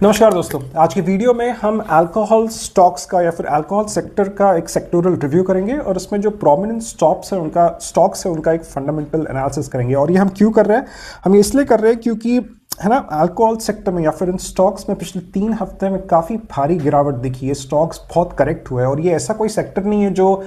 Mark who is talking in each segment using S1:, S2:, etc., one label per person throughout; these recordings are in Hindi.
S1: नमस्कार दोस्तों, आज की वीडियो में हम अल्कोहल स्टॉक्स का या फिर अल्कोहल सेक्टर का एक सेक्टोरल रिव्यू करेंगे और उसमें जो प्रोमिनेंट स्टॉक्स है उनका एक फंडामेंटल एनालिसिस करेंगे। और ये हम क्यों कर रहे हैं? हम ये इसलिए कर रहे हैं क्योंकि है ना, अल्कोहल सेक्टर में या फिर इन स्टॉक्स में पिछले 3 हफ्ते में काफ़ी भारी गिरावट दिखी है। स्टॉक्स बहुत करेक्ट हुए हैं और ये ऐसा कोई सेक्टर नहीं है जो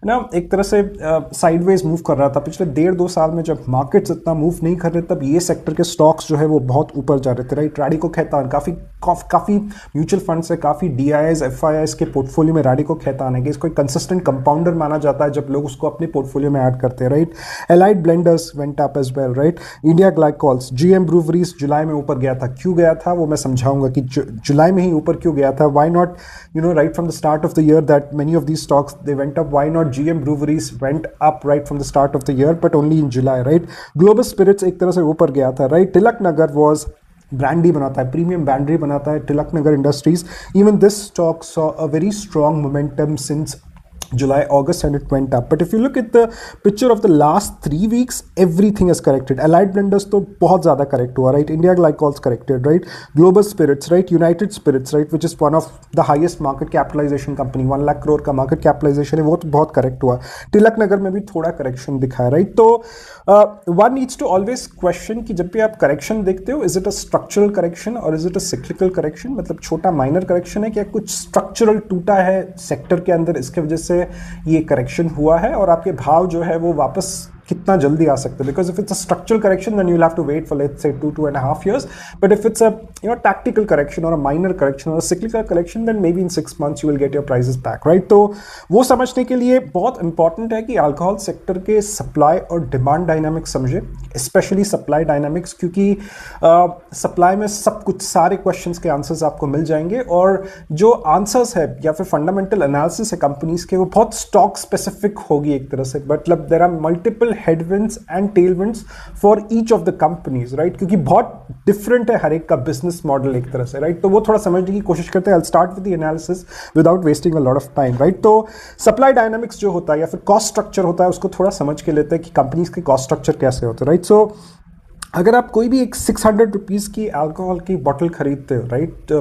S1: ना एक तरह से साइडवेज मूव कर रहा था। पिछले 1.5-2 साल में जब मार्केट्स इतना मूव नहीं कर रहे तब ये सेक्टर के स्टॉक्स जो है वो बहुत ऊपर जा रहे थे, राइट। रैडिको खैतान काफ़ी म्यूचुअल फंड्स है, काफ़ी DIIs FIIs के पोर्टफोलियो में रैडिको खैतान है कि इसको एक कंसिस्टेंट कंपाउंडर माना जाता है जब लोग उसको अपने पोर्टफोलियो में ऐड करते हैं, right. Allied Blenders went up as well, right. India Glycols, GM breweries जुलाई में ऊपर गया था। क्यों गया था वो मैं समझाऊंगा कि जुलाई में ही ऊपर क्यों गया था। Why not, right from the start of the year that many of these stocks they went up. Why not GM breweries went up right from the start of the year but only in July, right. Global Spirits एक तरह से ऊपर गया था, right. Tilak Nagar was brandy बनाता है, प्रीमियम ब्रांडी बनाता है Tilak Nagar industries. Even this stock saw a very strong momentum since July, August, and it went up. But if you look at the picture of the last 3 weeks, everything is corrected. Allied Blenders तो बहुत ज़्यादा correct हुआ, right? India Glycols corrected, right? Global Spirits, right? United Spirits, right? Which is one of the highest market capitalization company, 1 lakh crore का market capitalization है, वो तो बहुत correct हुआ। तिलक नगर में भी थोड़ा correction दिखा है, right? तो one needs to always question कि जब भी आप correction देखते हो, is it a structural correction or is it a cyclical correction? मतलब छोटा minor correction है क्या कुछ structural टूटा है सेक्टर के अंदर, इसके वजह से ये करेक्शन हुआ है और आपके भाव जो है वो वापस कितना जल्दी आ सकते हैं। Because if it's a structural correction then you will have to wait for let's say 2.5 years, but if it's a tactical correction और अ माइनर करेक्शन और cyclical correction then maybe in 6 months you will get your prices back, right. तो वो समझने के लिए बहुत इंपॉर्टेंट है कि अल्कोहल सेक्टर के सप्लाई और डिमांड डायनामिक्स समझे, स्पेशली सप्लाई डायनामिक्स, क्योंकि सप्लाई में सब कुछ सारे क्वेश्चंस के आंसर्स आपको मिल जाएंगे और जो आंसर्स है या फिर फंडामेंटल एनालिसिस है कंपनीज के वो बहुत स्टॉक स्पेसिफिक होगी एक तरह से। मतलब there are multiple headwinds and tailwinds for each of the companies, right? क्योंकि बहुत डिफरेंट है हर एक का बिजनेस मॉडल एक तरह से, राइट। तो वो थोड़ा समझने की कोशिश करते हैं। I'll start with the analysis without wasting a lot of time, right? तो सप्लाई डायनामिक्स जो होता है या फिर कॉस्ट स्ट्रक्चर होता है उसको थोड़ा समझ के लेते हैं कि कंपनीज के कॉस्ट स्ट्रक्चर कैसे होते हैं, राइट। सो अगर आप कोई भी एक 600 रुपीज़ की अल्कोहल की बॉटल खरीदते हो, राइट,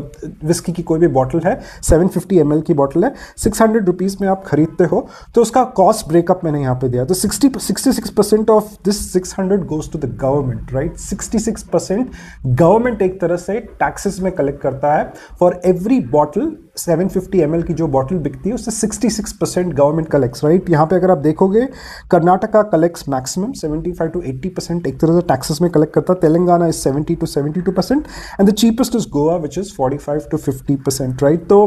S1: विस्की की कोई भी बॉटल है, 750 ml की बॉटल है, 600 रुपीज़ में आप खरीदते हो तो उसका कॉस्ट ब्रेकअप मैंने यहाँ पे दिया। तो 66% of this 600 goes to the government, right. 66% government एक तरह से टैक्सेस में कलेक्ट करता है फॉर एवरी बॉटल। 750 ml की जो बॉटल बिकती है उससे 66% गवर्नमेंट कलेक्ट्स, राइट। यहाँ पे अगर आप देखोगे कर्नाटका कलेक्ट्स मैक्सिमम 75 to 80% एक तरह से टैक्सेस में कलेक्ट करता है। Telangana is 70 to 72% and the cheapest is Goa which is 45 to 50%, right. तो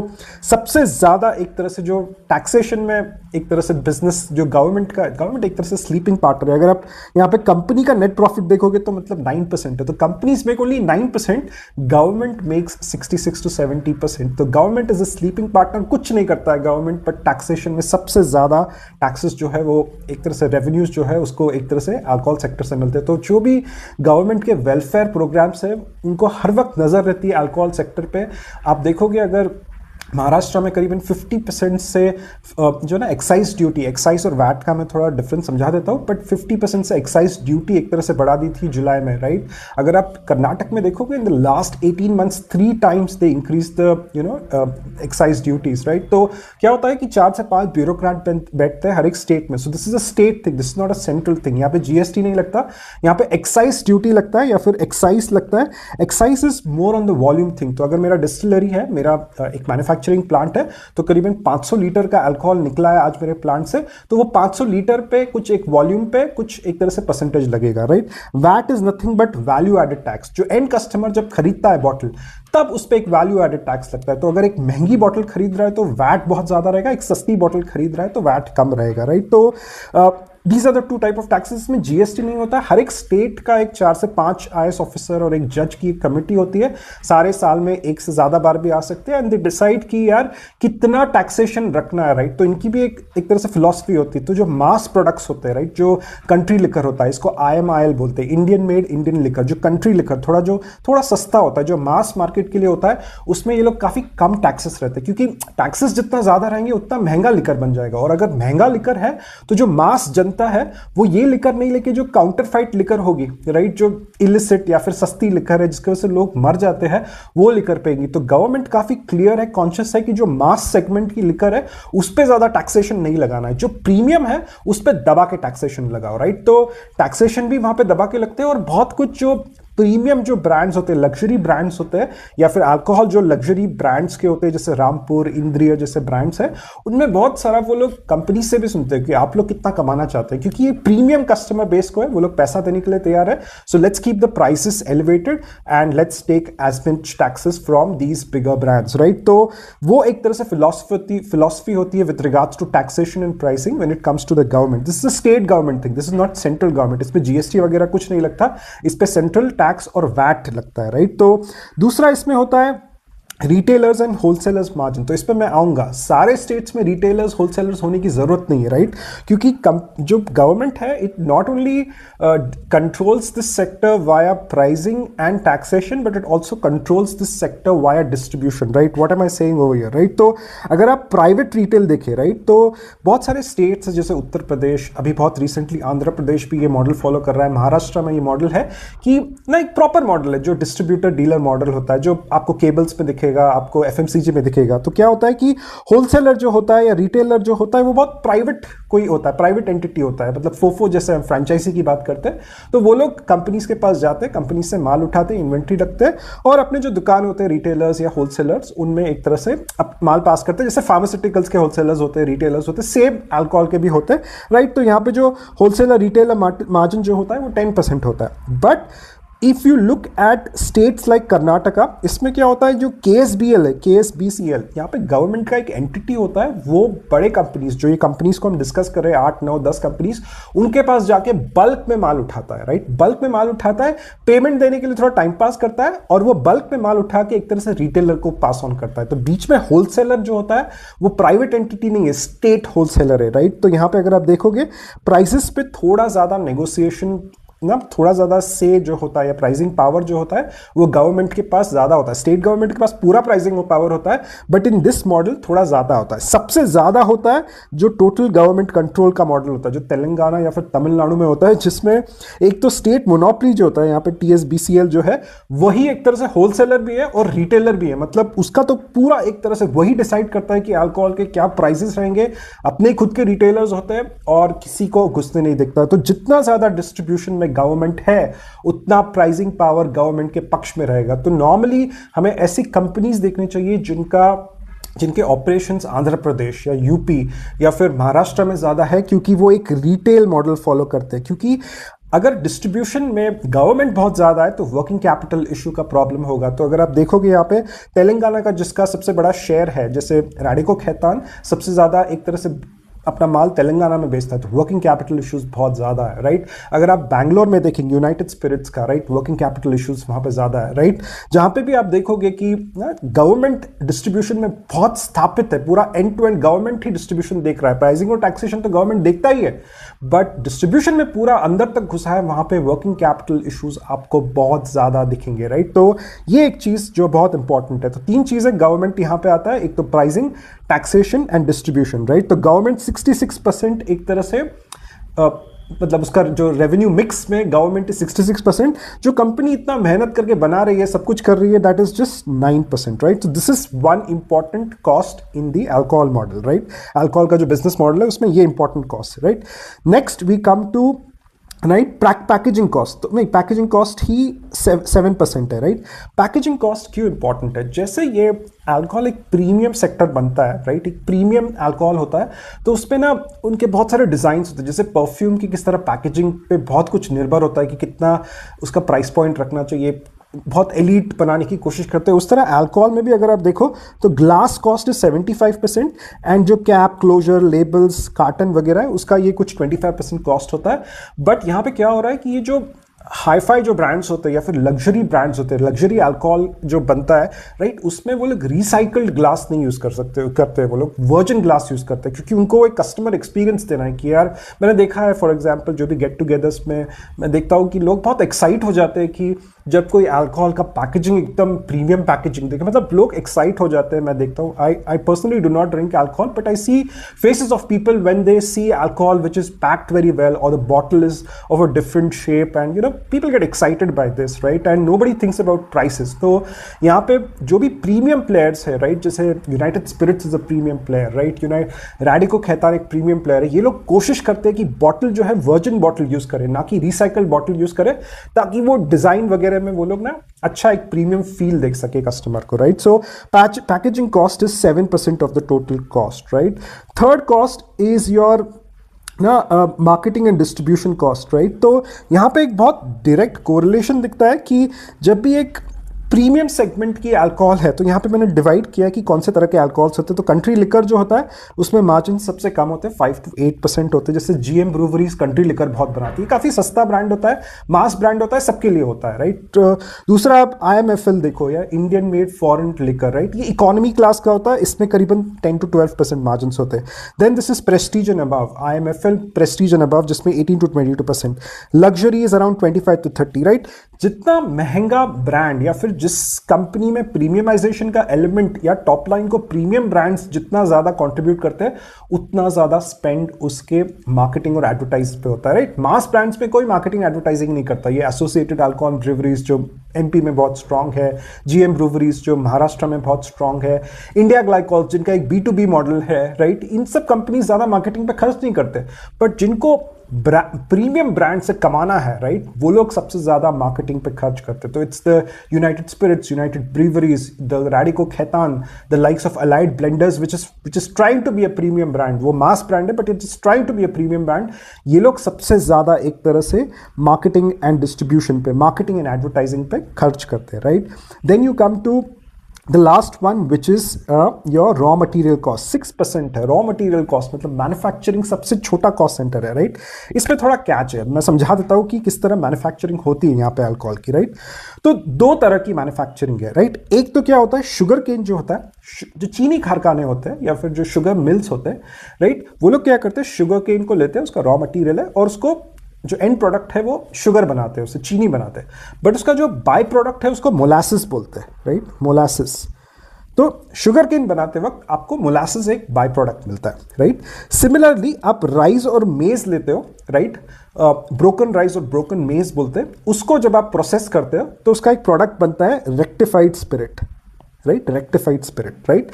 S1: सबसे ज़्यादा एक तरह से जो टैक्सेशन में एक तरह से बिजनेस जो गवर्नमेंट एक तरह से स्लीपिंग पार्टनर है। अगर आप यहाँ पे कंपनी का नेट प्रॉफिट देखोगे तो मतलब 9% है, तो companies make only 9%, government makes 66 to 70%। तो government is a sleeping partner, कुछ नहीं करता है गवर्नमेंट, बट टैक्सेशन में सबसे ज्यादा टैक्सेस जो है वो एक तरह से रेवेन्यूज जो है उसको एक तरह से अल्कोहल सेक्टर से मिलते हैं। तो जो भी गवर्नमेंट के वेलफेयर प्रोग्राम्स है उनको हर वक्त नजर रहती है अल्कोहल सेक्टर पे। आप देखोगे अगर महाराष्ट्र में करीबन 50% से जो ना एक्साइज ड्यूटी, एक्साइज और वैट का मैं थोड़ा डिफरेंस समझा देता हूँ, बट 50% से एक्साइज ड्यूटी एक तरह से बढ़ा दी थी जुलाई में, राइट। अगर आप कर्नाटक में देखोगे in the last 18 months 3 times they increase the excise duties, right. तो क्या होता है कि 4 से 5 ब्यूरोक्रेट बैठते हैं हर एक स्टेट में। सो this is a state thing, this is not a central thing. यहाँ पे GST नहीं लगता, यहाँ पे एक्साइज ड्यूटी लगता है या फिर एक्साइज लगता है। Excise is more on the volume thing. तो अगर मेरा डिस्टिलरी है, मेरा एक मैन्युफैक्चरिंग प्लांट है, तो करीबन 500 लीटर का अल्कोहल निकला है आज मेरे प्लांट से, तो वो 500 लीटर पे कुछ एक वॉल्यूम पे कुछ एक तरह से परसेंटेज लगेगा, right. VAT is nothing but value added tax. जो एंड कस्टमर जब खरीदता है बॉटल तब उस पर एक वैल्यू एडेड टैक्स लगता है। तो अगर एक महंगी बॉटल खरीद रहा है तो वैट बहुत ज्यादा रहेगा, एक सस्ती बॉटल खरीद रहा है तो वैट कम रहेगा, राइट। तो these are the 2 type of taxes. इसमें GST नहीं होता। हर एक स्टेट का एक 4 से 5 IAS ऑफिसर और एक जज की कमेटी होती है, सारे साल में एक से ज्यादा बार भी आ सकते हैं, एंड दे डिसाइड कि यार कितना टैक्सेशन रखना है, राइट। तो इनकी भी एक तरह से फिलॉसफी होती है। तो जो मास प्रोडक्ट्स होते हैं, राइट, जो कंट्री लिकर होता है, इसको IMIL बोलते हैं, इंडियन मेड इंडियन लिकर। जो कंट्री लिकर थोड़ा सस्ता होता है, जो मास मार्केट के लिए होता है, उसमें ये लोग काफी कम टैक्सेस रहते हैं, क्योंकि टैक्सेस जितना ज्यादा रहेंगे उतना महंगा लिकर बन जाएगा। और अगर महंगा लिकर है तो जो मास जनता जनता है वो ये लिकर नहीं लेके जो काउंटरफाइट लिकर होगी, राइट, जो इलिसिट या फिर सस्ती लिकर है जिसकी वजह से लोग मर जाते हैं, वो लिकर पेगी। तो गवर्नमेंट काफी क्लियर है, कॉन्शियस है कि जो मास सेगमेंट की लिकर है उस पर ज्यादा टैक्सेशन नहीं लगाना है, जो प्रीमियम है उस पर दबा के टैक्सेशन लगाओ, राइट। तो टैक्सेशन भी वहां पे दबा के लगते हैं और बहुत कुछ जो प्रीमियम जो ब्रांड्स होते हैं, लग्जरी ब्रांड्स होते हैं, या फिर अल्कोहल जो लग्जरी ब्रांड्स के होते हैं जैसे रामपुर, इंद्रिय जैसे ब्रांड्स हैं, उनमें बहुत सारा वो लोग कंपनी से भी सुनते हैं कि आप लोग कितना कमाना चाहते हैं, क्योंकि ये प्रीमियम कस्टमर बेस को है, वो लोग पैसा देने के लिए तैयार है। So let's keep the prices elevated and let's take as much taxes from these bigger brands, right. तो वो एक तरह से फिलोसफी होती है with regards to taxation and pricing when it comes to the government. This is a state government thing, this is not central government. इस पे जीएसटी वगैरह कुछ नहीं लगता, इस पे सेंट्रल टैक्स और वैट लगता है, राइट। तो दूसरा इसमें होता है रिटेलर्स एंड होलसेलर्स मार्जिन। तो इस पर मैं आऊंगा, सारे स्टेट्स में रिटेलर्स होलसेलर्स होने की जरूरत नहीं है, राइट, क्योंकि जो गवर्नमेंट है it not only controls this sector via pricing and taxation but it also controls this sector via distribution, right. What am I saying over here, right. तो अगर आप प्राइवेट रिटेल देखें, राइट, तो बहुत सारे स्टेट्स जैसे उत्तर प्रदेश, अभी बहुत रिसेंटली आंध्र प्रदेश भी ये मॉडल फॉलो कर रहा है, महाराष्ट्र में ये मॉडल है कि ना एक प्रॉपर मॉडल है जो डिस्ट्रीब्यूटर डीलर मॉडल होता है, जो आपको केबल्स पे दिखेगा, आपको एफएमसीजी में दिखेगा। तो क्या होता है कि होलसेलर जो होता है या रिटेलर जो होता है वो बहुत प्राइवेट कोई होता है, प्राइवेट एंटिटी होता है, मतलब फोफो जैसे हम फ्रेंचाइजी की बात करते हैं, तो वो लोग कंपनीज के पास जाते हैं, कंपनी से माल उठाते हैं, इन्वेंट्री रखते हैं और अपने जो दुकान होते हैं रिटेलर्स या होलसेलर्स उनमें एक तरह से माल पास करते हैं। जैसे फार्मास्यूटिकल्स के होलसेलर्स होते हैं, रिटेलर्स होते हैं, सेम अल्कोहल के भी होते हैं, राइट। तो यहाँ पे जो होलसेलर रिटेलर मार्जिन जो होता है वो 10% होता है। But if you look eight states like Karnataka, इसमें क्या होता है, जो KSBL है, KSBCL, यहाँ पे गवर्नमेंट का एक एंटिटी होता है, वो बड़े कंपनीज, जो ये कंपनीज को हम डिस्कस कर रहे हैं 8, 9, 10 कंपनीज, उनके पास जाके बल्क में माल उठाता है, राइट। बल्क में माल उठाता है, पेमेंट देने के लिए थोड़ा टाइम पास करता है और वो बल्क में माल उठा के एक तरह से रिटेलर को पास ऑन करता है। तो बीच में होलसेलर जो होता है वो प्राइवेट एंटिटी नहीं है, स्टेट होलसेलर है, राइट। तो यहाँ पे अगर आप देखोगे प्राइसेस पे थोड़ा ज्यादा नेगोशिएशन ना, थोड़ा ज्यादा से जो होता है या प्राइसिंग पावर जो होता है वो गवर्नमेंट के पास ज्यादा होता है, स्टेट गवर्नमेंट के पास पूरा प्राइसिंग पावर होता है, बट इन दिस मॉडल थोड़ा ज्यादा होता है। सबसे ज्यादा होता है जो टोटल गवर्नमेंट कंट्रोल का मॉडल होता है, जो तेलंगाना या फिर तमिलनाडु में होता है, जिसमें एक तो स्टेट मोनोपोली जो होता है, यहाँ पे TSBCL जो है वही एक तरह से होलसेलर भी है और रिटेलर भी है, मतलब उसका तो पूरा एक तरह से वही डिसाइड करता है कि अल्कोहल के क्या प्राइसेस रहेंगे, अपने खुद के रिटेलर्स होते हैं और किसी को घुसने नहीं दिखता। तो जितना ज्यादा डिस्ट्रीब्यूशन में गवर्नमेंट है उतना प्राइसिंग पावर गवर्नमेंट के पक्ष में रहेगा। तो नॉर्मली हमें ऐसी कंपनीज देखनी चाहिए जिनके ऑपरेशंस आंध्र प्रदेश या यूपी या फिर महाराष्ट्र में ज्यादा है, क्योंकि वो एक रिटेल मॉडल फॉलो करते हैं। क्योंकि अगर डिस्ट्रीब्यूशन में गवर्नमेंट बहुत ज्यादा है तो वर्किंग कैपिटल इशू का प्रॉब्लम होगा। तो अगर आप देखोगे यहाँ पे तेलंगाना का जिसका सबसे बड़ा शेयर है, जैसे रैडिको खैतान सबसे ज्यादा एक तरह से अपना माल तेलंगाना में बेचता है, तो वर्किंग कैपिटल इश्यूज बहुत ज़्यादा है, राइट। अगर आप बैंगलोर में देखेंगे यूनाइटेड स्पिरिट्स का, राइट, वर्किंग कैपिटल इश्यूज वहाँ पे ज़्यादा है, राइट। जहाँ पे भी आप देखोगे कि गवर्नमेंट डिस्ट्रीब्यूशन में बहुत स्थापित है, पूरा एंड टू एंड गवर्नमेंट ही डिस्ट्रीब्यूशन देख रहा है, प्राइसिंग और टैक्सेशन तो गवर्नमेंट देखता ही है, बट डिस्ट्रीब्यूशन में पूरा अंदर तक घुसा है, वहाँ पे वर्किंग कैपिटल इश्यूज आपको बहुत ज़्यादा दिखेंगे, राइट। तो ये एक चीज़ जो बहुत इंपॉर्टेंट है। तो 3 चीज़ें गवर्नमेंट यहाँ पे आता है, एक तो pricing, taxation and distribution, right. तो गवर्नमेंट 66% एक तरह से मतलब उसका जो रेवेन्यू मिक्स में गवर्नमेंट 66%, जो कंपनी इतना मेहनत करके बना रही है, सब कुछ कर रही है, दैट इज जस्ट 9%, राइट। तो this is one important cost in the alcohol model, right. Alcohol का जो बिजनेस मॉडल है उसमें ये इंपॉर्टेंट कॉस्ट है, right. Next we come to right packaging cost. तो नहीं, पैकेजिंग कॉस्ट ही 7% है, राइट। पैकेजिंग कॉस्ट क्यों इंपॉर्टेंट है? जैसे ये अल्कोहल एक प्रीमियम सेक्टर बनता है, राइट, एक प्रीमियम अल्कोहल होता है, तो उस पर ना उनके बहुत सारे डिजाइन्स होते हैं। जैसे परफ्यूम की किस तरह पैकेजिंग पे बहुत कुछ निर्भर होता है कि कितना उसका प्राइस पॉइंट रखना चाहिए, बहुत एलीट बनाने की कोशिश करते हैं, उस तरह अल्कोहल में भी अगर आप देखो तो ग्लास कॉस्ट इज 75% एंड जो कैप, क्लोजर, लेबल्स, कार्टन वगैरह है उसका ये कुछ 25% कॉस्ट होता है। बट यहाँ पे क्या हो रहा है कि ये जो हाईफाई जो ब्रांड्स होते हैं या फिर लग्जरी ब्रांड्स होते हैं, लग्जरी अल्कोहल जो बनता है राइट, उसमें वो लोग रिसाइकल्ड ग्लास नहीं यूज़ करते वो लोग वर्जिन ग्लास यूज़ करते हैं, क्योंकि उनको एक कस्टमर एक्सपीरियंस देना है कि यार मैंने देखा है फॉर एग्जांपल जो भी गेट टुगेदर्स में मैं देखता हूँ कि लोग बहुत एक्साइट हो जाते हैं कि जब कोई अल्कोहल का पैकेजिंग एकदम प्रीमियम पैकेजिंग देखे, मतलब लोग एक्साइट हो जाते हैं। मैं देखता हूँ, I personally do not drink alcohol but I see faces of people when they see alcohol which is packed very well और the bottle is of a different shape and you know people get excited by this right, and nobody thinks about prices. तो यहाँ पे जो भी प्रीमियम प्लेयर्स है राइट, जैसे United Spirits is a premium player right, Radico Khaitan एक प्रीमियम प्लेयर है, ये लोग कोशिश करते हैं कि बॉटल जो है वर्जिन बॉटल यूज करें, ना कि रिसाइकल्ड बॉटल यूज करें, ताकि वो डिजाइन वगैरह में वो लोग ना अच्छा एक प्रीमियम फील देख सके कस्टमर को right. So packaging cost is 7% of the total cost right. Third cost is your ना marketing and distribution cost right. तो यहाँ पे एक बहुत डायरेक्ट कोरिलेशन दिखता है कि जब भी एक प्रीमियम सेगमेंट की अल्कोहल है, तो यहाँ पे मैंने डिवाइड किया कि कौन से तरह के अल्कोहल्स होते हैं। तो कंट्री लिकर जो होता है उसमें मार्जिन सबसे कम होते हैं, 5 to 8% होते हैं। जैसे जीएम ब्रूवरीज कंट्री लिकर बहुत बनाती है, काफ़ी सस्ता ब्रांड होता है, मास ब्रांड होता है, सबके लिए होता है राइट। दूसरा आप IMFL देखो या Indian made foreign liquor right, ये इकोनॉमी क्लास का होता है, इसमें करीबन 10 to 12% मार्जिन होते हैं। Then this is prestige and above, IMFL prestige and above, जिसमें 18 to 22%। Luxury is around 25 to 30 right. जितना महंगा ब्रांड या फिर जिस कंपनी में प्रीमियमाइजेशन का एलिमेंट या टॉप लाइन को प्रीमियम ब्रांड्स जितना ज्यादा कंट्रीब्यूट करते हैं, उतना ज्यादा स्पेंड उसके मार्केटिंग और एडवर्टाइज पे होता है राइट। मास ब्रांड्स में कोई मार्केटिंग एडवर्टाइजिंग नहीं करता, ये एसोसिएटेड अल्कोहल ब्रूवरीज जो MP में बहुत स्ट्रांग है, GM ब्रूवरीज जो महाराष्ट्र में बहुत स्ट्रांग है, इंडिया ग्लाइकोल्स जिनका एक B2B मॉडल है राइट, इन सब कंपनी ज्यादा मार्केटिंग पे खर्च नहीं करते, बट जिनको प्रीमियम ब्रांड से कमाना है राइट, वो लोग सबसे ज्यादा मार्केटिंग पे खर्च करते हैं। तो it's the United Spirits, United Breweries, the Radico Khaitan, the likes of Allied Blenders which is trying to be a premium brand. वो मास ब्रांड है but it is trying to be a premium brand. ये लोग सबसे ज्यादा एक तरह से मार्केटिंग एंड डिस्ट्रीब्यूशन पे, मार्केटिंग एंड एडवर्टाइजिंग पे खर्च करते हैं right. Then you come to the last one which is your raw material cost, 6% है raw material cost, मतलब मैन्युफैक्चरिंग सबसे छोटा कॉस्ट सेंटर है राइट। इसमें थोड़ा कैच है, मैं समझा देता हूँ कि किस तरह मैन्युफैक्चरिंग होती है यहाँ पे अल्कोहल की राइट। तो दो तरह की मैन्युफैक्चरिंग है राइट। एक तो क्या होता है, शुगर केन जो होता है, जो चीनी कारखाने होते हैं या फिर जो शुगर मिल्स होते हैं राइट, वो लोग क्या करते हैं, शुगर केन को लेते हैं, उसका रॉ मटीरियल है और उसको जो एंड प्रोडक्ट है वो शुगर बनाते हैं, उससे चीनी बनाते हैं, बट उसका जो बाय प्रोडक्ट है उसको मोलासिस बोलते हैं राइट, मोलासिस। तो शुगर केन बनाते वक्त आपको मोलासिस एक बाय प्रोडक्ट मिलता है राइट। सिमिलरली आप राइस और मेज लेते हो राइट, ब्रोकन राइस और ब्रोकन मेज बोलते हैं, उसको जब आप प्रोसेस करते हो तो उसका एक प्रोडक्ट बनता है rectified spirit right, rectified spirit right.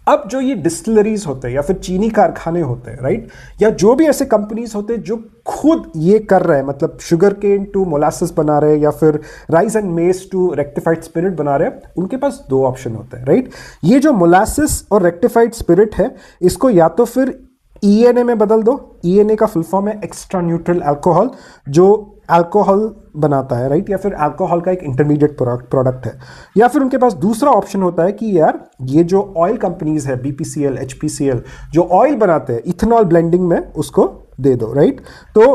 S1: अब जो ये डिस्टिलरीज होते हैं या फिर चीनी कारखाने होते हैं राइट, या जो भी ऐसे कंपनीज होते हैं जो खुद ये कर रहे हैं, मतलब शुगर केन टू मोलासिस बना रहे हैं या फिर rice and maize to rectified spirit बना रहे हैं, उनके पास दो ऑप्शन होते हैं राइट। ये जो मोलासिस और रेक्टिफाइड स्पिरिट है, इसको या तो फिर ENA में बदल दो, ENA का फुल फॉर्म है एक्स्ट्रा न्यूट्रल अल्कोहल, जो अल्कोहल बनाता है राइट, या फिर अल्कोहल का एक इंटरमीडिएट प्रोडक्ट है। या फिर उनके पास दूसरा ऑप्शन होता है कि यार ये जो ऑयल कंपनीज है BPCL, HPCL, जो ऑयल बनाते हैं इथेनॉल ब्लेंडिंग में उसको दे दो राइट। तो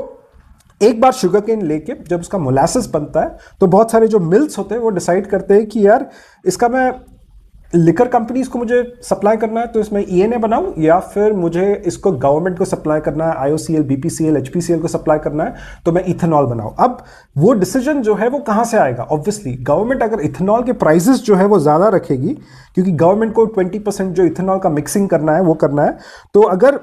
S1: एक बार शुगर केन लेके जब उसका मोलासिस बनता है तो बहुत सारे जो मिल्स होते हैं वो डिसाइड करते हैं कि यार इसका मैं लिकर कंपनीज को मुझे सप्लाई करना है तो इसमें ENA बनाऊं, या फिर मुझे इसको गवर्नमेंट को सप्लाई करना है, IOCL, BPCL, HPCL को सप्लाई करना है तो मैं इथेनॉल बनाऊं। अब वो डिसीजन जो है वो कहां से आएगा, ऑब्वियसली गवर्नमेंट अगर इथेनॉल के प्राइसेस जो है वो ज्यादा रखेगी, क्योंकि गवर्नमेंट को 20% जो इथेनॉल का मिक्सिंग करना है वो करना है, तो अगर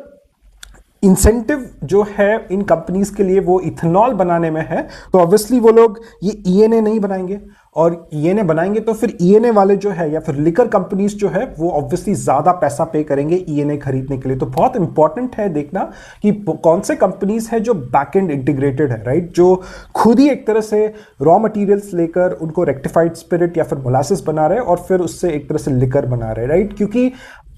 S1: इंसेंटिव जो है इन कंपनीज के लिए वो इथेनॉल बनाने में है तो ऑब्वियसली वो लोग ये ENA नहीं बनाएंगे, और ENA बनाएंगे तो फिर ENA वाले जो है या फिर लिकर कंपनीज जो है वो ऑब्वियसली ज्यादा पैसा पे करेंगे ENA खरीदने के लिए। तो बहुत इंपॉर्टेंट है देखना कि कौन से कंपनीज है जो बैक एंड इंटीग्रेटेड है राइट, जो खुद ही एक तरह से रॉ मटेरियल्स लेकर उनको रेक्टिफाइड स्पिरिट या फिर मोलासिस बना रहे हैं और फिर उससे एक तरह से लिकर बना रहे हैं राइट। क्योंकि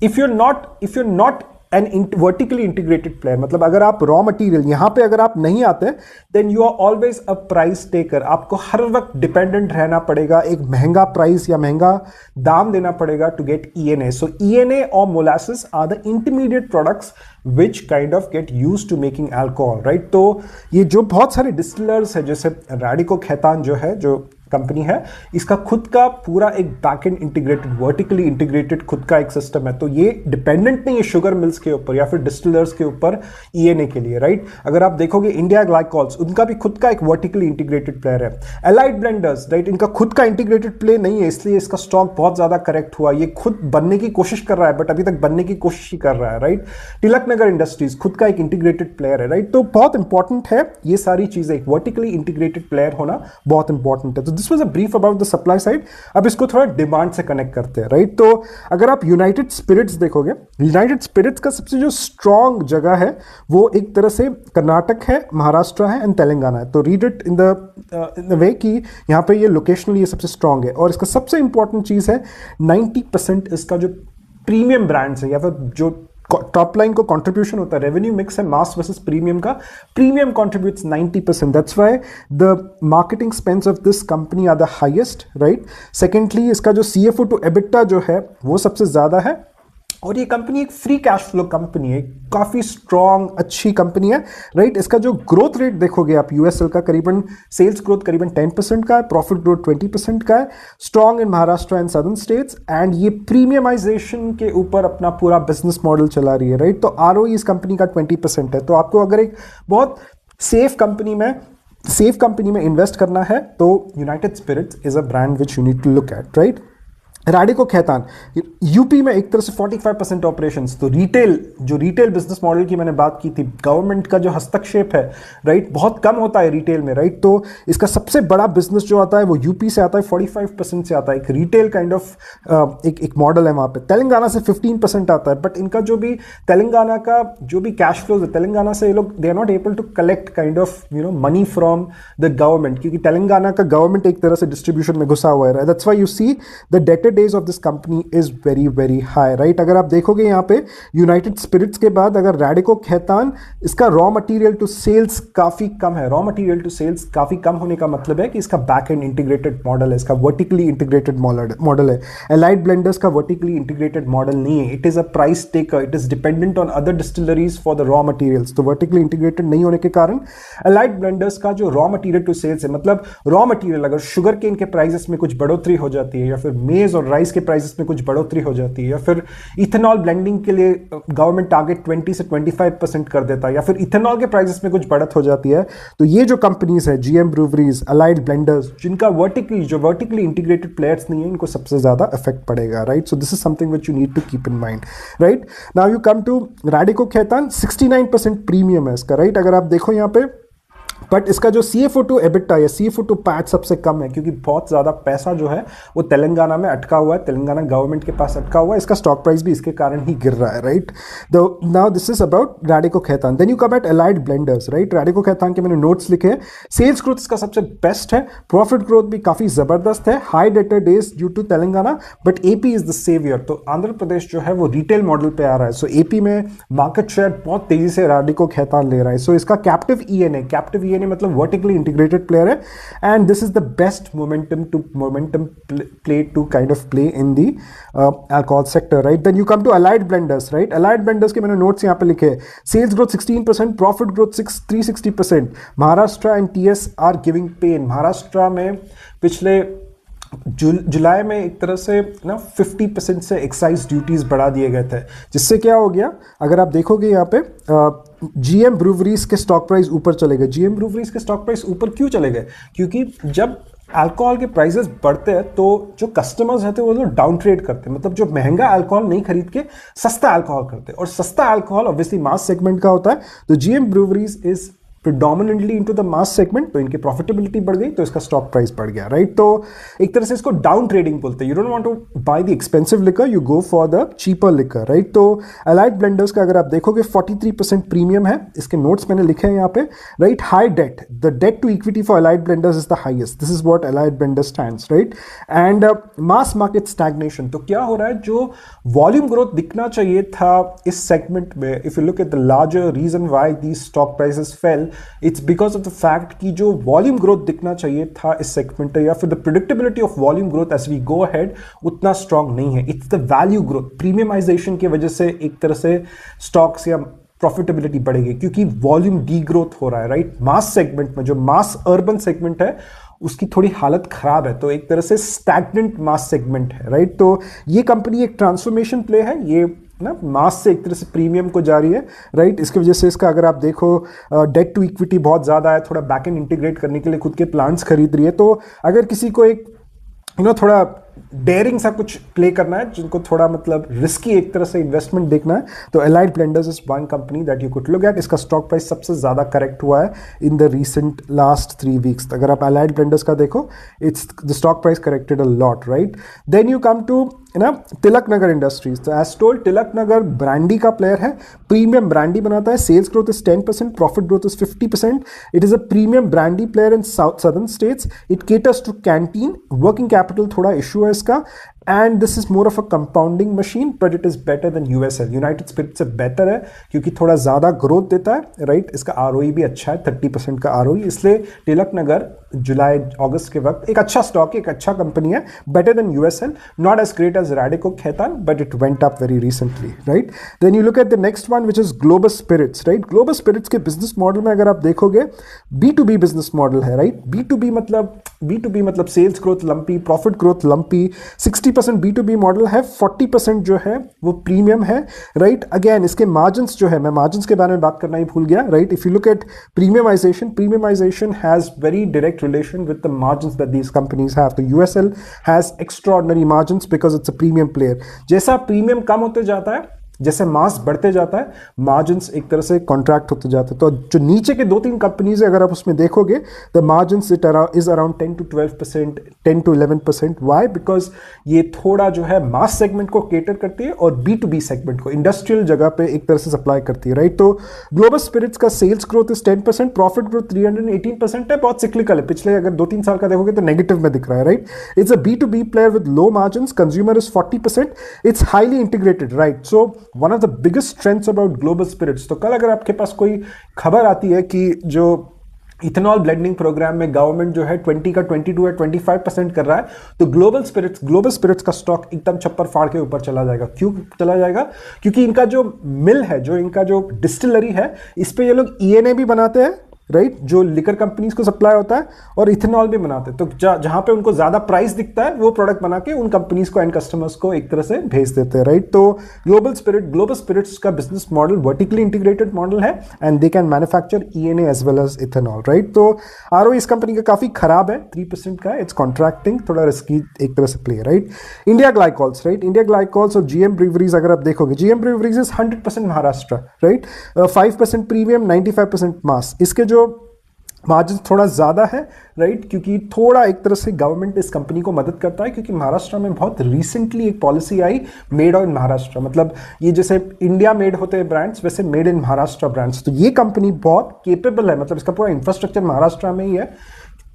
S1: if you not an vertically integrated player, मतलब अगर आप रॉ मटेरियल यहां पे अगर आप नहीं आते then you are always a price taker, आपको हर वक्त डिपेंडेंट रहना पड़ेगा, एक महंगा प्राइस या महंगा दाम देना पड़ेगा to get ENA. So ENA और molasses are the intermediate products which kind of get used to making alcohol, right? तो ये जो बहुत सारे डिस्टिलर्स है, जैसे रैडिको खैतान जो है, जो कंपनी है, इसका खुद का पूरा एक बैकएंड इंटीग्रेटेड, वर्टिकली इंटीग्रेटेड खुद का एक सिस्टम है. तो ये डिपेंडेंट नहीं है शुगर मिल्स के ऊपर या फिर डिस्टिलर्स के ऊपर ENA के लिए, राइट? अगर आप देखोगे इंडिया ग्लाइकोल्स, उनका भी खुद का एक वर्टिकली इंटीग्रेटेड प्लेयर है. एलाइड ब्लेंडर्स, राइट, इनका खुद का इंटीग्रेटेड प्ले नहीं है, इसलिए इसका स्टॉक बहुत ज्यादा करेक्ट हुआ. ये खुद बनने की कोशिश कर रहा है बट अभी तक बनने की कोशिश ही कर रहा है, राइट? तिलकनगर इंडस्ट्रीज खुद का एक इंटीग्रेटेड प्लेयर है, राइट? तो बहुत इंपॉर्टेंट है ये सारी चीजें, एक वर्टिकली इंटीग्रेटेड प्लेयर होना बहुत इंपॉर्टेंट है. तो this was a brief about the supply side. अब इसको थोड़ा डिमांड से कनेक्ट करते हैं, राइट? तो अगर आप यूनाइटेड स्पिरिट्स देखोगे, यूनाइटेड स्पिरिट्स का सबसे जो स्ट्रॉन्ग जगह है वो एक तरह से कर्नाटक है, महाराष्ट्र है एंड तेलंगाना है. तो read it in the way कि यहाँ पे ये लोकेशनली ये सबसे स्ट्रॉन्ग है. और इसका सबसे इंपॉर्टेंट चीज है 90% इसका जो प्रीमियम ब्रांड्स है या फिर जो टॉप लाइन को कंट्रीब्यूशन होता है, रेवेन्यू मिक्स है मास वर्सेस प्रीमियम का, premium contributes 90%. That's why the marketing spends of this company are the highest, right? Secondly इसका जो CFO टू EBITDA जो है वो सबसे ज्यादा है. और ये कंपनी एक फ्री कैश फ्लो कंपनी है, काफी स्ट्रॉन्ग अच्छी कंपनी है, राइट? इसका जो ग्रोथ रेट देखोगे आप USL का, करीबन सेल्स ग्रोथ करीबन 10% का है, प्रॉफिट ग्रोथ 20% का है, strong in Maharashtra and southern states, and ये प्रीमियमाइजेशन के ऊपर अपना पूरा बिजनेस मॉडल चला रही है, राइट? तो ROE इस कंपनी का 20% है. तो आपको अगर एक बहुत सेफ कंपनी में इन्वेस्ट करना है तो United Spirits is a brand which you need to look at, right? Radico Khaitan UP में एक तरह से 45% ऑपरेशंस. तो रिटेल बिजनेस मॉडल की मैंने बात की थी, गवर्नमेंट का जो हस्तक्षेप है, राइट, बहुत कम होता है रिटेल में, राइट? तो इसका सबसे बड़ा बिजनेस जो आता है वो यूपी से आता है, 45% से आता है. एक रिटेल काइंड ऑफ एक मॉडल है वहाँ पे. तेलंगाना से 15% आता है, बट इनका जो भी तेलंगाना का जो भी कैश फ्लोज है, तेलंगाना से ये लोग they are not able to collect kind of money from the government, क्योंकि तेलंगाना का गवर्नमेंट एक तरह से डिस्ट्रीब्यूशन में घुसा हुआ है. That's why you see the dated days of this company is very very high, right? अगर आप देखोगे यहाँ पे यूनाइटेड स्पिरिट्स के बाद अगर रैडिको खैतान, इसका रॉ मटेरियल टू सेल्स काफी कम है. रॉ मटेरियल टू सेल्स काफी कम होने का मतलब है कि इसका बैक एंड इंटीग्रेटेड मॉडल है, इसका वर्टिकली इंटीग्रेटेड मॉडल है. एलाइड ब्लेंडर्स का वर्टिकली इंटीग्रेटेड मॉडल नहीं है. It is a price taker, it is dependent on other distilleries for the raw materials. तो वर्टिकली इंटीग्रेटेड नहीं होने के कारण एलाइड ब्लेंडर्स का जो रॉ मटेरियल टू सेल्स है, मतलब रॉ मटेरियल अगर शुगर केन के प्राइसेस में कुछ बढ़ोतरी हो जाती है या फिर मेज और राइस के प्राइसेस में कुछ बढ़ोतरी हो जाती है या फिर इथेनॉल ब्लेंडिंग के लिए गवर्नमेंट टारगेट 20 से 25% कर देता है या फिर इथेनॉल के प्राइसेस में कुछ बढ़त हो जाती है, तो ये जो कंपनीज है GM ब्रूवरीज, अलाइड ब्लेंडर्स, जिनका वर्टिकली इंटीग्रेटेड प्लेयर्स नहीं है, इनको सबसे ज्यादा इफेक्ट पड़ेगा, right? So this is something which you need to keep in mind, right? Now you come to Radico Khaitan. 69% premium है इसका, राइट? अगर आप देखो यहाँ पे, बट इसका जो CFO टू EBITDA या CFO टू PAT सबसे कम है, क्योंकि बहुत ज़्यादा पैसा जो है वो तेलंगाना में अटका हुआ है, तेलंगाना गवर्नमेंट के पास अटका हुआ है. इसका स्टॉक प्राइस भी इसके कारण ही गिर रहा है, right? Now this is about Radico Khaitan. Then you come at Allied Blenders, right? Radico Khaitan के मैंने नोट्स लिखे हैं. सेल्स ग्रोथ इसका सबसे बेस्ट है, प्रॉफिट ग्रोथ भी काफ़ी ज़बरदस्त है, high debtor days due to Telangana, but AP is the saviour. तो आंध्र प्रदेश जो है वो रिटेल मॉडल पे आ रहा है. सो AP में मार्केट शेयर बहुत तेजी से रैडिको खैतान ले रहा है. सो इसका कैप्टिव ENA मतलब वर्टिकली integrated player है, and this is the best momentum play to kind of play in the alcohol sector, right? Then you come to allied blenders, right? Allied blenders के मैंने notes यहाँ पे लिखे, sales growth 16%, profit growth 360%. Maharashtra and TS are giving pain. Maharashtra में पिछले जुलाई में एक तरह से ना 50% से एक्साइज ड्यूटीज बढ़ा दिए गए थे, जिससे क्या हो गया, अगर आप देखोगे यहाँ पे GM ब्रूवरीज के स्टॉक प्राइस ऊपर चले गए. GM ब्रूवरीज के स्टॉक प्राइस ऊपर क्यों चले गए? क्योंकि जब अल्कोहल के प्राइसेस बढ़ते हैं तो जो कस्टमर्स रहते हैं वो लोग डाउन ट्रेड करते हैं, मतलब जो महंगा अल्कोहल नहीं खरीद के सस्ता अल्कोहल करते हैं, और सस्ता अल्कोहल ऑब्वियसली मास सेगमेंट का होता है. तो GM breweries is predominantly into the mass segment, तो इनकी प्रॉफिटेबिलिटी बढ़ गई तो इसका स्टॉक प्राइस बढ़ गया, राइट। तो एक तरह से इसको डाउन ट्रेडिंग बोलते हैं। You don't want to buy the expensive liquor, you go for the cheaper liquor, right. तो अलाइड ब्लेंडर्स का अगर आप देखोगे 43% प्रीमियम है, इसके नोट्स मैंने लिखे हैं यहाँ पे, right. High debt, the debt to equity for Allied Blenders is the highest, this is what Allied Blenders stands, right. And mass market stagnation, तो क्या हो रहा है, जो वॉल्यूम ग्रोथ दिखना चाहिए था इस सेगमेंट में, if you look at the larger reason why these stock prices fell, it's because of the fact कि जो वॉल्यूम ग्रोथ दिखना चाहिए था इस सेगमेंट, या फिर the predictability of volume growth as we go ahead उतना स्ट्रांग नहीं है। It's the value growth, premiumisation की वजह से एक तरह से स्टॉक्स या प्रॉफिटेबिलिटी बढ़ेगी, क्योंकि वॉल्यूम डी ग्रोथ हो रहा है, राइट। मास सेगमेंट में, जो मास अर्बन सेगमेंट है, उसकी थोड़ी हालत खराब है, तो एक तरह से स्टैग्नेंट मास सेगमेंट है, राइट। तो ये कंपनी एक ट्रांसफॉर्मेशन प्ले है, ये ना मास से एक तरह से प्रीमियम को जा रही है, राइट। इसकी वजह से इसका अगर आप देखो डेट टू इक्विटी बहुत ज़्यादा है, थोड़ा बैक एंड इंटीग्रेट करने के लिए खुद के प्लांट्स खरीद रही है। तो अगर किसी को एक थोड़ा डेयरिंग सा कुछ प्ले करना है, जिनको थोड़ा मतलब रिस्की एक तरह से इन्वेस्टमेंट देखना है, तो Allied Blenders is one company that you could look at. इसका स्टॉक प्राइस सबसे ज़्यादा करेक्ट हुआ है in the recent last 3 weeks. अगर आप अलाइड ब्लेंडर्स का देखो, it's the stock price corrected a lot, right. Then you come to Tilak Nagar Industries. तो as told, Tilak Nagar brandy का प्लेयर है, प्रीमियम ब्रांडी बनाता है, sales growth is 10%, profit growth is 50%। It is a premium brandy player in southern states, it caters to canteen, working capital थोड़ा इशू है इसका, and this is more of a compounding machine, but it is better than USL. United Spirit से बेटर है क्योंकि थोड़ा ज्यादा ग्रोथ देता है, राइट। इसका आरओई भी अच्छा है, 30% का आरओई, इसलिए तिलक नगर जुलाई अगस्त के वक्त एक अच्छा स्टॉक, एक अच्छा कंपनी है, better than USL, not as great as Radico Khaitan, but it went up very recently, right. Then you look at the next one which is Globus Spirits, right. Globus Spirits के बिजनेस मॉडल में अगर आप देखोगे, B2B बिजनेस मॉडल है, राइट। B2B मतलब sales growth lumpy, profit growth lumpy, 60% B2B model है, 40% जो है वो प्रीमियम है, राइट। अगेन इसके मार्जिन्स जो है, मैं मार्जिन्स के बारे में बात करना ही भूल गया, right. If you look at premiumisation has very direct relation with the margins that these companies have. तो USL has extraordinary margins because it's a premium player. जैसा प्रीमियम कम होते जाता है, जैसे मास बढ़ते जाता है, मार्जिन्स एक तरह से कॉन्ट्रैक्ट होते जाते हैं। तो जो नीचे के 2-3 कंपनीज है, अगर आप उसमें देखोगे, the margins is around 10 to 12%, 10 to 11%। Why? Because ये थोड़ा जो है मास सेगमेंट को केटर करती है और B2B सेगमेंट को, इंडस्ट्रियल जगह पे एक तरह से सप्लाई करती है, राइट। तो ग्लोबल स्पिरिट्स का sales growth is 10%, profit growth 318% है, बहुत सिक्लिकल है, पिछले अगर 2-3 साल का देखोगे तो नेगेटिव में दिख रहा है, right. It's a B2B player with low margins, consumer is 40%, it's highly integrated, right. So one of the biggest strengths about global spirits, तो कल अगर आपके पास कोई खबर आती है कि जो इथेनॉल ब्लेंडिंग प्रोग्राम में गवर्नमेंट जो है 20 का 22 या 25% कर रहा है, तो ग्लोबल स्पिरिट्स का स्टॉक एकदम छप्पर फाड़ के ऊपर चला जाएगा। क्यों चला जाएगा? क्योंकि इनका जो मिल है, जो इनका जो डिस्टिलरी है, इस पे ये लोग ENA भी बनाते हैं, राइट, जो लिकर कंपनीज को सप्लाई होता है, और इथेनॉल भी बनाते हैं। तो जहां पे उनको ज्यादा प्राइस दिखता है, वो प्रोडक्ट बना के उन कंपनीज को, एंड कस्टमर्स को एक तरह से भेज देते हैं, राइट। तो ग्लोबल स्पिरिट्स का business model vertically integrated model है, and they can manufacture ENA as well as ethanol, right. तो आरओई इस कंपनी का काफी खराब है, 3% का, इट्स कॉन्ट्रैक्टिंग, थोड़ा रिस्की एक तरह से play, right. India glycols, right, India glycols और GM ब्रीवरीज अगर आप देखोगे, GM breweries is 100% Maharashtra, right, 5% premium, 95% mass. इसके जो मार्जिन थोड़ा ज़्यादा है, राइट, क्योंकि थोड़ा एक तरह से गवर्नमेंट इस कंपनी को मदद करता है, क्योंकि महाराष्ट्र में बहुत रिसेंटली एक policy I, made in Maharashtra, मतलब ये जैसे इंडिया मेड होते हैं ब्रांड्स, वैसे मेड इन महाराष्ट्र ब्रांड्स। तो ये कंपनी बहुत केपेबल है, मतलब इसका पूरा इंफ्रास्ट्रक्चर महाराष्ट्र में ही है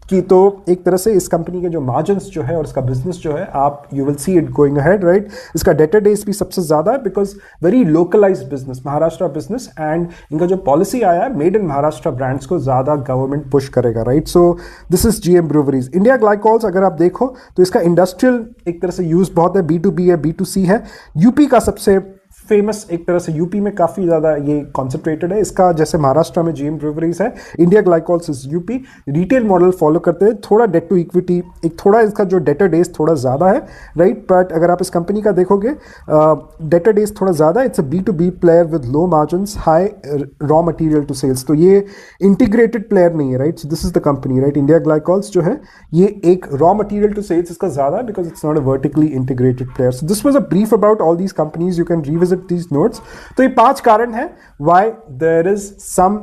S1: कि, तो एक तरह से इस कंपनी के जो मार्जिन्स जो है और इसका बिजनेस जो है, आप you will see it going ahead, right. इसका डेटर डेज भी सबसे ज़्यादा है, because very localised business, Maharashtra business, and इनका जो पॉलिसी आया है, मेड इन महाराष्ट्र ब्रांड्स को ज़्यादा गवर्नमेंट पुश करेगा, right. So this is GM breweries. India glycols अगर आप देखो तो इसका इंडस्ट्रियल एक तरह से यूज़ बहुत है, B2B है, B2C है। यूपी का सबसे फेमस एक तरह से, यूपी में काफ़ी ज़्यादा ये कॉन्सेंट्रेटेड है, इसका जैसे महाराष्ट्र में GM ब्रूवरीज है, India glycols is UP, retail model follow करते हैं, थोड़ा डेट टू इक्विटी, एक थोड़ा इसका जो डेटर डेज थोड़ा ज़्यादा है, राइट। बट अगर आप इस कंपनी का देखोगे, डेटर डेज थोड़ा ज़्यादा, it's a B2B player with low margins, high raw material to sales. तो ये इंटीग्रेटेड प्लेयर नहीं है, right. So this is the company, right. India Glycols जो है ये एक रॉ मटीरियल टू सेल्स इसका ज़्यादा है, because it's not a vertically integrated player. So this was a brief about all these companies, you can revisit these notes। तो ये 5 कारण है why there is some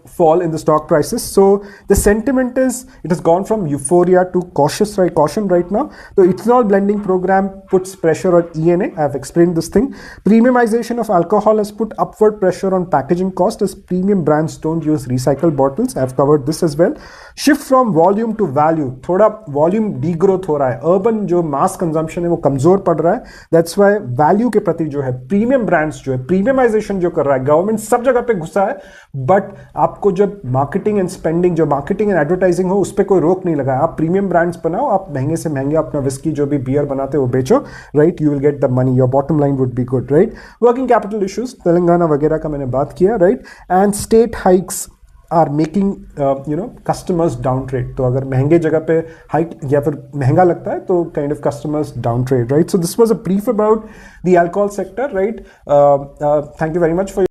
S1: fall in the stock prices. So the sentiment is it has gone from euphoria to caution right now. The ethanol blending program puts pressure on ENA. I have explained this thing. Premiumization of alcohol has put upward pressure on packaging cost as premium brands don't use recycled bottles. I have covered this as well. Shift from volume to value. थोड़ा वॉल्यूम डीग्रोथ हो रहा है. अर्बन जो मास कंजम्पशन है वो कमजोर पड़ रहा है. दैट्स वाई वैल्यू के प्रति जो है प्रीमियम ब्रांड्स जो है प्रीमियमाइजेशन जो कर रहा है. गवर्नमेंट सब जगह पे घुसा है, बट आपको जब मार्केटिंग एंड स्पेंडिंग, जो मार्केटिंग एंड एडवर्टाइजिंग हो, उस पर कोई रोक नहीं लगा. आप प्रीमियम ब्रांड्स बनाओ, आप महंगे से महंगे अपना विस्की जो भी बियर बनाते हो वो बेचो, right. You will get the money, your bottom line would be good, right. Working capital issues Telangana वगैरह का मैंने बात किया, right. And state hikes are making customers down trade. तो अगर महंगे जगह पे हाइक या फिर महंगा लगता है तो kind of customers down trade, right. So this was a brief about the alcohol sector, right. Thank you very much for